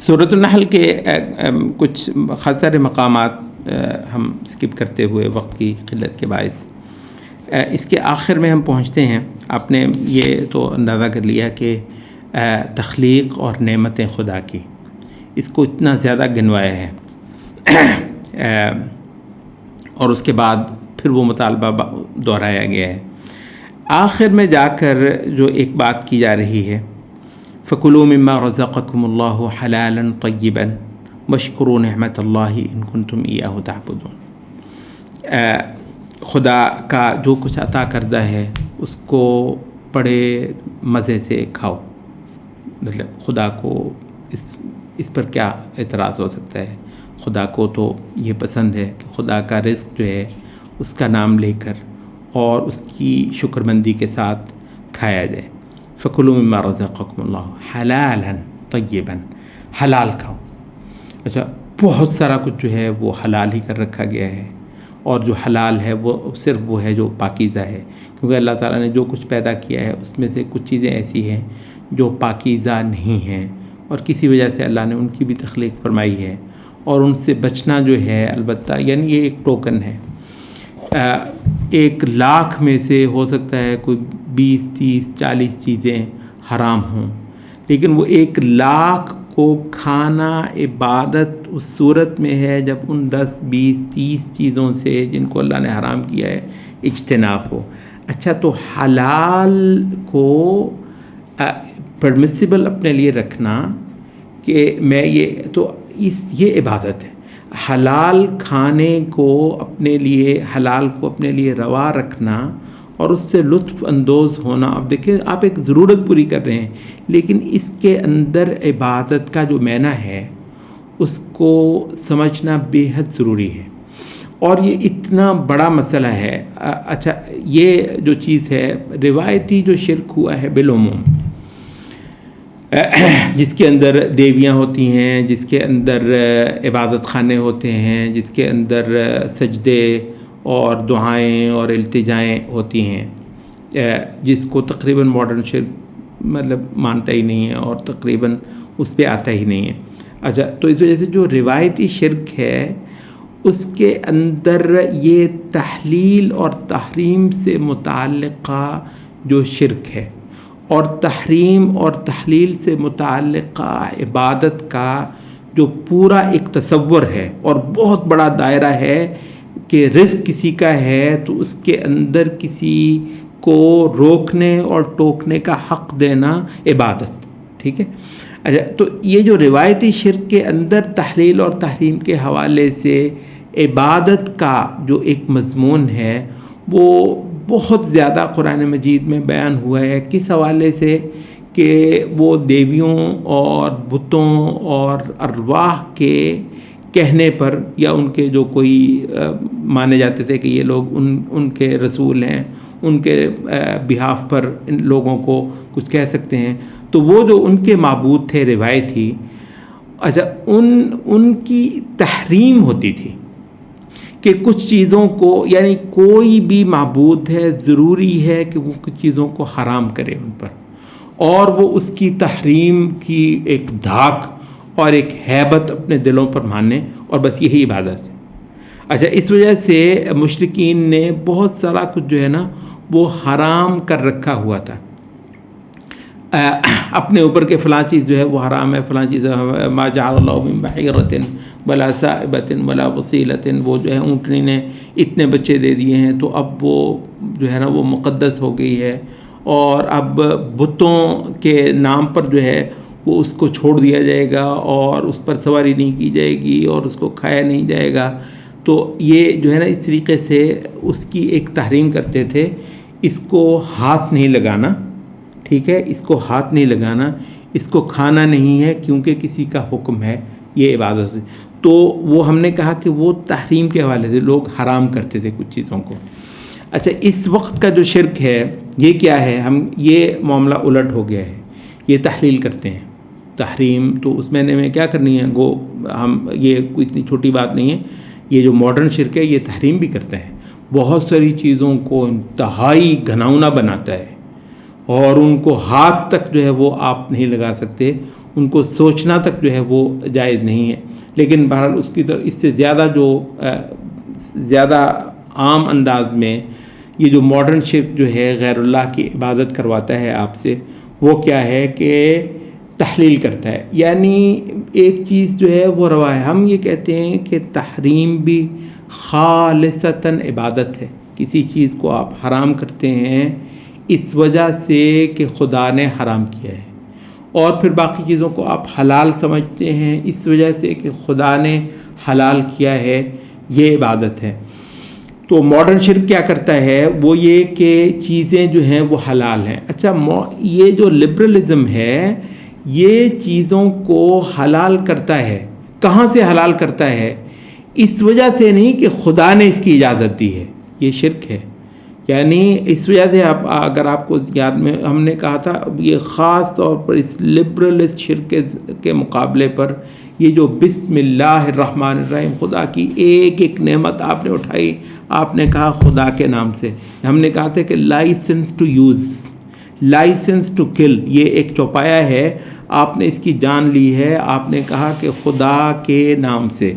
سورۃ النحل کے کچھ خاص سارے مقامات ہم اسکپ کرتے ہوئے وقت کی قلت کے باعث اس کے آخر میں ہم پہنچتے ہیں. آپ نے یہ تو اندازہ کر لیا کہ تخلیق اور نعمتیں خدا کی اس کو اتنا زیادہ گنوایا ہے اور اس کے بعد پھر وہ مطالبہ دہرایا گیا ہے. آخر میں جا کر جو ایک بات کی جا رہی ہے فَكُلُوا مِمَّا رَزَقَكُمُ اللَّهُ حَلَالًا طَيِّبًا وَاشْكُرُوا نِعْمَةَ اللَّهِ إِن كُنتُمْ إِيَّاهُ تَعْبُدُونَ. خدا کا جو کچھ عطا کردہ ہے اس کو بڑے مزے سے کھاؤ. مطلب خدا کو اس پر کیا اعتراض ہو سکتا ہے؟ خدا کو تو یہ پسند ہے کہ خدا کا رزق جو ہے اس کا نام لے کر اور اس کی شکر مندی کے ساتھ کھایا جائے. فَكُلُوا مِمَّا رَزَقَكُمُ اللَّهُ حَلَالًا طَيِّبًا، حلال کھاؤ. اچھا، بہت سارا کچھ جو ہے وہ حلال ہی کر رکھا گیا ہے، اور جو حلال ہے وہ صرف وہ ہے جو پاکیزہ ہے، کیونکہ اللہ تعالیٰ نے جو کچھ پیدا کیا ہے اس میں سے کچھ چیزیں ایسی ہیں جو پاکیزہ نہیں ہیں اور کسی وجہ سے اللہ نے ان کی بھی تخلیق فرمائی ہے، اور ان سے بچنا جو ہے البتہ یعنی یہ ایک ٹوکن ہے. 1,00,000 میں سے ہو سکتا ہے کوئی 20 30 40 چیزیں حرام ہوں، لیکن وہ 1,00,000 کو کھانا عبادت اس صورت میں ہے جب ان 10 20 30 چیزوں سے جن کو اللہ نے حرام کیا ہے اجتناب ہو. اچھا، تو حلال کو پرمیسیبل اپنے لیے رکھنا کہ میں یہ عبادت ہے. حلال کھانے کو اپنے لیے روا رکھنا اور اس سے لطف اندوز ہونا. اب دیکھیں، آپ ایک ضرورت پوری کر رہے ہیں، لیکن اس کے اندر عبادت کا جو معنی ہے اس کو سمجھنا بے حد ضروری ہے، اور یہ اتنا بڑا مسئلہ ہے. اچھا، یہ جو چیز ہے روایتی جو شرک ہوا ہے بالعموم، جس کے اندر دیویاں ہوتی ہیں، جس کے اندر عبادت خانے ہوتے ہیں، جس کے اندر سجدے اور دعائیں اور التجائیں ہوتی ہیں، جس کو تقریباً ماڈرن شرک مطلب مانتا ہی نہیں ہے اور تقریباً اس پہ آتا ہی نہیں ہے. اچھا، تو اس وجہ سے جو روایتی شرک ہے اس کے اندر یہ تحلیل اور تحریم سے متعلقہ جو شرک ہے اور تحریم اور تحلیل سے متعلقہ عبادت کا جو پورا ایک تصور ہے اور بہت بڑا دائرہ ہے کہ رزق کسی کا ہے تو اس کے اندر کسی کو روکنے اور ٹوکنے کا حق دینا عبادت. ٹھیک ہے. اچھا، تو یہ جو روایتی شرک کے اندر تحلیل اور تحریم کے حوالے سے عبادت کا جو ایک مضمون ہے وہ بہت زیادہ قرآن مجید میں بیان ہوا ہے. کس حوالے سے؟ کہ وہ دیویوں اور بتوں اور ارواح کے کہنے پر، یا ان کے جو کوئی مانے جاتے تھے کہ یہ لوگ ان کے رسول ہیں، ان کے بہاف پر ان لوگوں کو کچھ کہہ سکتے ہیں، تو وہ جو ان کے معبود تھے روایتی، اچھا ان کی تحریم ہوتی تھی کہ کچھ چیزوں کو، یعنی کوئی بھی معبود ہے ضروری ہے کہ وہ کچھ چیزوں کو حرام کرے ان پر، اور وہ اس کی تحریم کی ایک دھاک اور ایک ہیبت اپنے دلوں پر مانے، اور بس یہی عبادت ہے. اچھا، اس وجہ سے مشرکین نے بہت سارا کچھ جو ہے نا وہ حرام کر رکھا ہوا تھا اپنے اوپر، کہ فلاں چیز جو ہے وہ حرام ہے، فلاں چیز ما جعل اللہ من بحیرۃ ولا سائبۃ ولا وصیلۃ. وہ جو ہے اونٹنی نے اتنے بچے دے دیے ہیں تو اب وہ جو ہے نا وہ مقدس ہو گئی ہے، اور اب بتوں کے نام پر جو ہے وہ اس کو چھوڑ دیا جائے گا اور اس پر سواری نہیں کی جائے گی اور اس کو کھایا نہیں جائے گا. تو یہ جو ہے نا اس طریقے سے اس کی ایک تحریم کرتے تھے. اس کو ہاتھ نہیں لگانا، ٹھیک ہے، اس کو ہاتھ نہیں لگانا، اس کو کھانا نہیں ہے کیونکہ کسی کا حکم ہے، یہ عبادت ہے. تو وہ ہم نے کہا کہ وہ تحریم کے حوالے سے لوگ حرام کرتے تھے کچھ چیزوں کو. اچھا، اس وقت کا جو شرک ہے یہ کیا ہے؟ یہ معاملہ الٹ ہو گیا ہے. یہ تحلیل کرتے ہیں تحریم، تو اس معنی میں کیا کرنی ہے گو یہ کوئی اتنی چھوٹی بات نہیں ہے. یہ جو ماڈرن شرک ہے یہ تحریم بھی کرتا ہے، بہت ساری چیزوں کو انتہائی گھناؤنا بناتا ہے، اور ان کو ہاتھ تک جو ہے وہ آپ نہیں لگا سکتے، ان کو سوچنا تک جو ہے وہ جائز نہیں ہے. لیکن بہرحال اس کی طرف اس سے زیادہ جو زیادہ عام انداز میں یہ جو ماڈرن شرک جو ہے غیر اللہ کی عبادت کرواتا ہے آپ سے، وہ کیا ہے کہ تحلیل کرتا ہے. یعنی ایک چیز جو ہے وہ روا ہے. ہم یہ کہتے ہیں کہ تحریم بھی خالصتاً عبادت ہے. کسی چیز کو آپ حرام کرتے ہیں اس وجہ سے کہ خدا نے حرام کیا ہے، اور پھر باقی چیزوں کو آپ حلال سمجھتے ہیں اس وجہ سے کہ خدا نے حلال کیا ہے، یہ عبادت ہے. تو ماڈرن شرک کیا کرتا ہے، وہ یہ کہ چیزیں جو ہیں وہ حلال ہیں. اچھا، یہ جو لبرلزم ہے یہ چیزوں کو حلال کرتا ہے. کہاں سے حلال کرتا ہے؟ اس وجہ سے نہیں کہ خدا نے اس کی اجازت دی ہے. یہ شرک ہے. یعنی اس وجہ سے اگر آپ کو یاد میں ہم نے کہا تھا، یہ خاص طور پر اس لبرلسٹ شرک کے مقابلے پر یہ جو بسم اللہ الرحمن الرحیم، خدا کی ایک ایک نعمت آپ نے اٹھائی، آپ نے کہا خدا کے نام سے. ہم نے کہا تھا کہ licence to use, licence to kill, یہ ایک چوپایا ہے. آپ نے اس کی جان لی ہے، آپ نے کہا کہ خدا کے نام سے.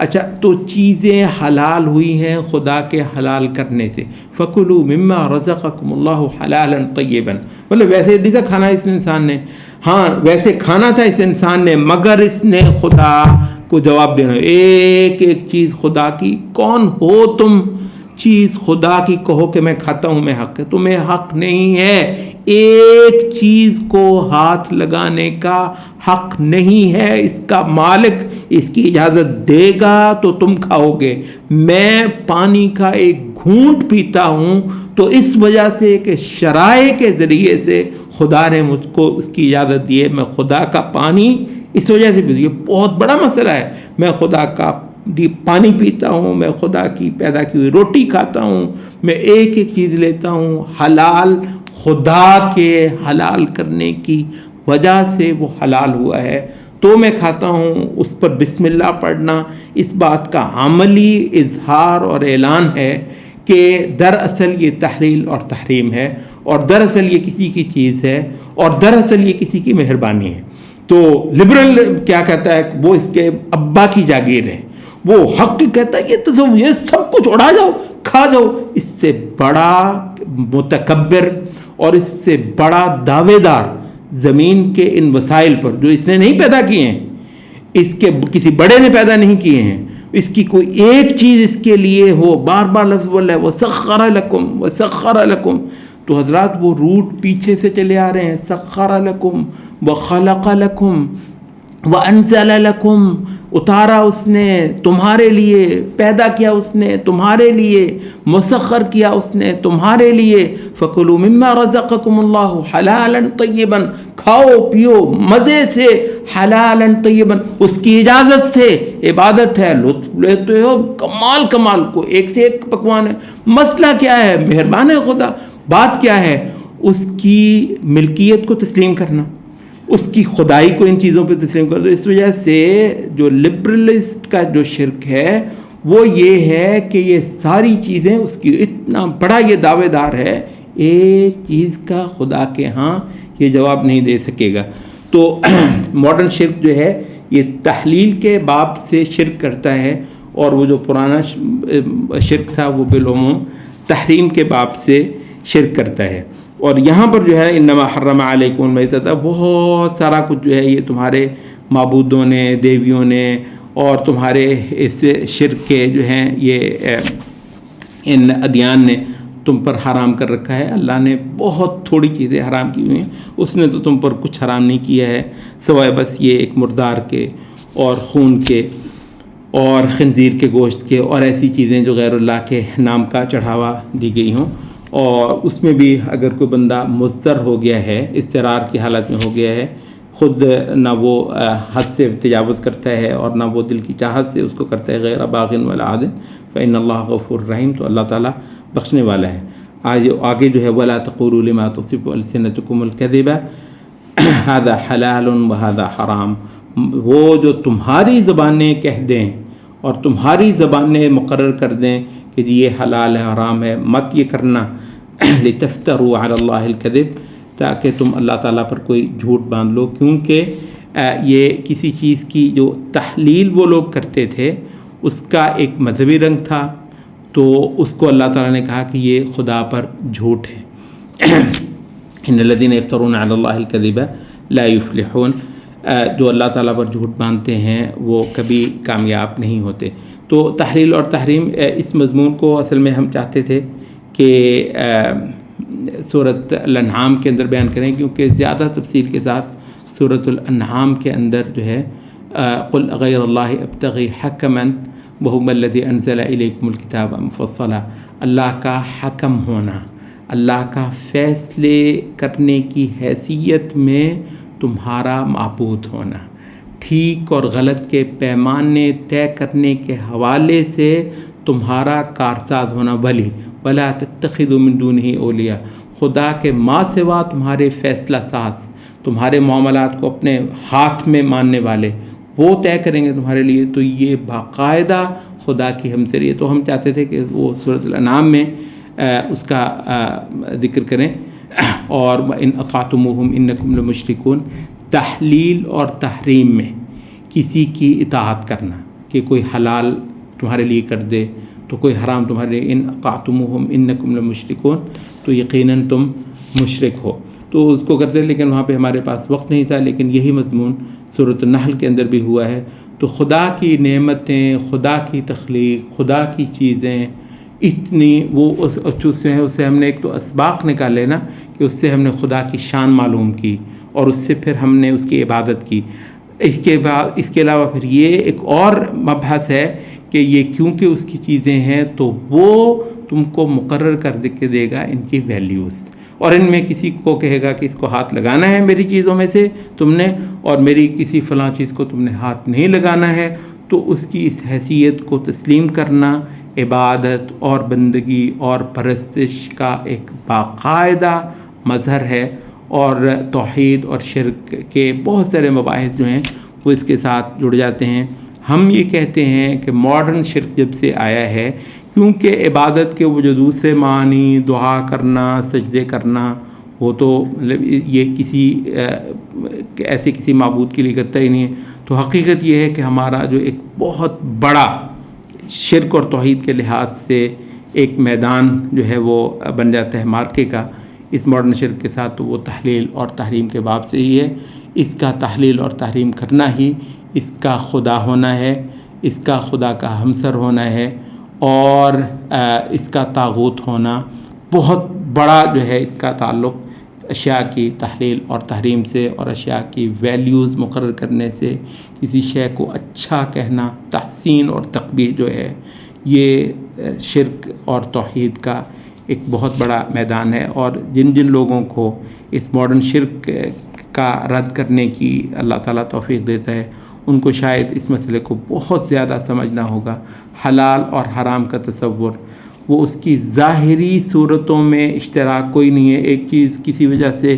اچھا، تو چیزیں حلال ہوئی ہیں خدا کے حلال کرنے سے. فَكُلُوا مِمَّا رَزَقَكُمُ اللَّهُ حَلَالًا طَيِّبًا. مطلب ویسے نہیں تھا کھانا اس انسان نے، ہاں ویسے کھانا تھا اس انسان نے، مگر اس نے خدا کو جواب دینا. ایک ایک چیز خدا کی، کون ہو تم چیز خدا کی کہو کہ میں کھاتا ہوں، میں حق ہے. تمہیں حق نہیں ہے. ایک چیز کو ہاتھ لگانے کا حق نہیں ہے. اس کا مالک اس کی اجازت دے گا تو تم کھاؤ گے. میں پانی کا ایک گھونٹ پیتا ہوں تو اس وجہ سے کہ شرائع کے ذریعے سے خدا نے مجھ کو اس کی اجازت دی ہے. میں خدا کا پانی اس وجہ سے بھی، یہ بہت بڑا مسئلہ ہے. میں خدا کا پانی پیتا ہوں، میں خدا کی پیدا کی ہوئی روٹی کھاتا ہوں، میں ایک ایک چیز لیتا ہوں حلال، خدا کے حلال کرنے کی وجہ سے وہ حلال ہوا ہے تو میں کھاتا ہوں. اس پر بسم اللہ پڑھنا اس بات کا عملی اظہار اور اعلان ہے کہ دراصل یہ تحلیل اور تحریم ہے، اور دراصل یہ کسی کی چیز ہے، اور دراصل یہ کسی کی مہربانی ہے. تو لبرل کیا کہتا ہے، وہ اس کے ابا کی جاگیر ہے. وہ حق کہتا ہے یہ تصور، یہ سب کچھ اڑا جاؤ، کھا جاؤ. اس سے بڑا متکبر اور اس سے بڑا دعوے دار زمین کے ان وسائل پر جو اس نے نہیں پیدا کیے ہیں، اس کے کسی بڑے نے پیدا نہیں کیے ہیں، اس کی کوئی ایک چیز اس کے لیے ہو، بار بار لفظ بول رہا ہے وَسَخَّرَ لَكُمْ وَسَخَّرَ لَكُمْ. تو حضرات وہ روٹ پیچھے سے چلے آ رہے ہیں. سَخَّرَ لَكُمْ وَخَلَقَ لَكُمْ وَأَنزَلَ لَكُمْ، اتارا اس نے تمہارے لیے، پیدا کیا اس نے تمہارے لیے، مسخر کیا اس نے تمہارے لیے. فَكُلُوا مِمَّا رَزَقَكُمُ اللَّهُ حَلَالًا طَيِّبًا، کھاؤ پیو مزے سے، حلالًا طیبًا، اس کی اجازت سے. عبادت ہے، لطف لیتے ہو، کمال کو ایک سے ایک پکوان ہے. مسئلہ کیا ہے؟ مہربان ہے خدا. بات کیا ہے؟ اس کی ملکیت کو تسلیم کرنا، اس کی خدائی کو ان چیزوں پہ تسلیم کرنا. اس وجہ سے جو لبرلسٹ کا جو شرک ہے وہ یہ ہے کہ یہ ساری چیزیں اس کی، اتنا بڑا یہ دعوے دار ہے، ایک چیز کا خدا کے ہاں یہ جواب نہیں دے سکے گا. تو ماڈرن شرک جو ہے یہ تحلیل کے باب سے شرک کرتا ہے، اور وہ جو پرانا شرک تھا وہ بالعموم تحریم کے باب سے شرک کرتا ہے. اور یہاں پر جو ہے انما حرم علیکم المیتۃ، بہت سارا کچھ جو ہے یہ تمہارے معبودوں نے، دیویوں نے، اور تمہارے اس شرک کے جو ہیں یہ ان ادیان نے تم پر حرام کر رکھا ہے. اللہ نے بہت تھوڑی چیزیں حرام کی ہوئی ہیں، اس نے تو تم پر کچھ حرام نہیں کیا ہے سوائے بس یہ ایک مردار کے اور خون کے اور خنزیر کے گوشت کے اور ایسی چیزیں جو غیر اللہ کے نام کا چڑھاوا دی گئی ہوں. اور اس میں بھی اگر کوئی بندہ مضطر ہو گیا ہے، اضطرار کی حالت میں ہو گیا ہے، خود نہ وہ حد سے تجاوز کرتا ہے اور نہ وہ دل کی چاہت سے اس کو کرتا ہے، غیر باغ ولا عاد فإن اللہ غفور رحیم، تو اللہ تعالیٰ بخشنے والا ہے. آگے جو ہے ولا تقولوا لما تصف ألسنتكم الكذب هذا حلال وهذا حرام، وہ جو تمہاری زبانیں کہہ دیں اور تمہاری زبانیں مقرر کر دیں کہ جی یہ حلال ہے حرام ہے، مت یہ کرنا. لتفتروا علی اللہ الکذب، تاکہ تم اللہ تعالیٰ پر کوئی جھوٹ باندھ لو، کیونکہ یہ کسی چیز کی جو تحلیل وہ لوگ کرتے تھے اس کا ایک مذہبی رنگ تھا، تو اس کو اللہ تعالیٰ نے کہا کہ یہ خدا پر جھوٹ ہے۔ ان الذین یفترون علی اللہ الکذب لا یفلحون، جو اللہ تعالیٰ پر جھوٹ باندھتے ہیں وہ کبھی کامیاب نہیں ہوتے۔ تو تحلیل اور تحریم اس مضمون کو اصل میں ہم چاہتے تھے کہ سورۃ الانعام کے اندر بیان کریں، کیونکہ زیادہ تفصیل کے ساتھ سورۃ الانعام کے اندر جو ہے قل غیر اللہ ابتغی حکما وہو الذی انزل الیکم الکتاب مفصلا، اللہ کا حکم ہونا، اللہ کا فیصلے کرنے کی حیثیت میں تمہارا معبود ہونا، ٹھیک اور غلط کے پیمانے طے کرنے کے حوالے سے تمہارا کارساز ہونا، ولا تتخذوا من دونہ اولیاء، خدا کے ما سوا تمہارے فیصلہ ساز، تمہارے معاملات کو اپنے ہاتھ میں ماننے والے وہ طے کریں گے تمہارے لیے۔ تو یہ باقاعدہ خدا کی ہمسری ہے۔ تو ہم چاہتے تھے کہ وہ سورۃ الانعام میں اس کا ذکر کریں، اور ان اطعتموہم انکم لمشرکون، تحلیل اور تحریم میں کسی کی اطاعت کرنا، کہ کوئی حلال تمہارے لیے کر دے تو کوئی حرام تمہارے لیے، ان اطعتموہم انکم لمشرکون، تو یقیناً تم مشرک ہو۔ تو اس کو کرتے، لیکن وہاں پہ ہمارے پاس وقت نہیں تھا، لیکن یہی مضمون سورۃ النحل کے اندر بھی ہوا ہے۔ تو خدا کی نعمتیں، خدا کی تخلیق، خدا کی چیزیں اتنی، وہ اس سے ہم نے ایک تو اسباق نکالے نا، کہ اس سے ہم نے خدا کی شان معلوم کی، اور اس سے پھر ہم نے اس کی عبادت کی۔ اس کے علاوہ پھر یہ ایک اور مبحث ہے کہ یہ کیونکہ اس کی چیزیں ہیں تو وہ تم کو مقرر کر کے دے گا ان کی ویلیوز، اور ان میں کسی کو کہے گا کہ اس کو ہاتھ لگانا ہے میری چیزوں میں سے تم نے، اور میری کسی فلاں چیز کو تم نے ہاتھ نہیں لگانا ہے، تو اس کی اس حیثیت کو تسلیم کرنا عبادت اور بندگی اور پرستش کا ایک باقاعدہ مظہر ہے۔ اور توحید اور شرک کے بہت سارے مباحث جو ہیں وہ اس کے ساتھ جڑ جاتے ہیں۔ ہم یہ کہتے ہیں کہ ماڈرن شرک جب سے آیا ہے، کیونکہ عبادت کے وہ جو دوسرے معنی، دعا کرنا، سجدے کرنا، وہ تو مطلب یہ کسی ایسے کسی معبود کے لیے کرتا ہی نہیں ہے۔ تو حقیقت یہ ہے کہ ہمارا جو ایک بہت بڑا شرک اور توحید کے لحاظ سے ایک میدان جو ہے وہ بن جاتا ہے مارکے کا اس ماڈرن شرک کے ساتھ، تو وہ تحلیل اور تحریم کے باب سے ہی ہے۔ اس کا تحلیل اور تحریم کرنا ہی اس کا خدا ہونا ہے، اس کا خدا کا ہمسر ہونا ہے، اور اس کا طاغوت ہونا بہت بڑا جو ہے اس کا تعلق اشیاء کی تحلیل اور تحریم سے، اور اشیاء کی ویلیوز مقرر کرنے سے۔ کسی شے کو اچھا کہنا، تحسین اور تقبیح جو ہے، یہ شرک اور توحید کا ایک بہت بڑا میدان ہے۔ اور جن جن لوگوں کو اس ماڈرن شرک کا رد کرنے کی اللہ تعالیٰ توفیق دیتا ہے، ان کو شاید اس مسئلے کو بہت زیادہ سمجھنا ہوگا۔ حلال اور حرام کا تصور، وہ اس کی ظاہری صورتوں میں اشتراک کوئی نہیں ہے۔ ایک چیز کسی وجہ سے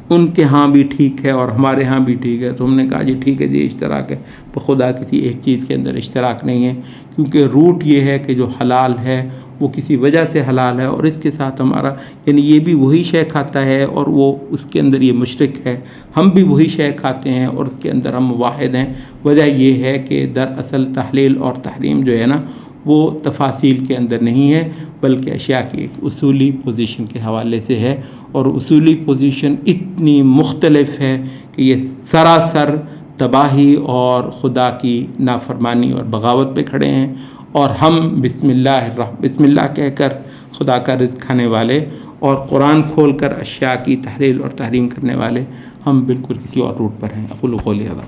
ان کے ہاں بھی ٹھیک ہے اور ہمارے ہاں بھی ٹھیک ہے، تو ہم نے کہا جی ٹھیک ہے جی اشتراک ہے، تو خدا کسی ایک چیز کے اندر اشتراک نہیں ہے، کیونکہ روٹ یہ ہے کہ جو حلال ہے وہ کسی وجہ سے حلال ہے، اور اس کے ساتھ ہمارا یعنی یہ بھی وہی شے کھاتا ہے اور وہ اس کے اندر یہ مشرک ہے، ہم بھی وہی شے کھاتے ہیں اور اس کے اندر ہم واحد ہیں۔ وجہ یہ ہے کہ دراصل تحلیل اور تحریم جو ہے نا، وہ تفاصیل کے اندر نہیں ہے، بلکہ اشیاء کی ایک اصولی پوزیشن کے حوالے سے ہے، اور اصولی پوزیشن اتنی مختلف ہے کہ یہ سراسر تباہی اور خدا کی نافرمانی اور بغاوت پہ کھڑے ہیں، اور ہم بسم اللہ کہہ کر خدا کا رزق کھانے والے اور قرآن کھول کر اشیاء کی تحلیل اور تحریم کرنے والے، ہم بالکل کسی اور روٹ پر ہیں۔ اقول قولی ھذا۔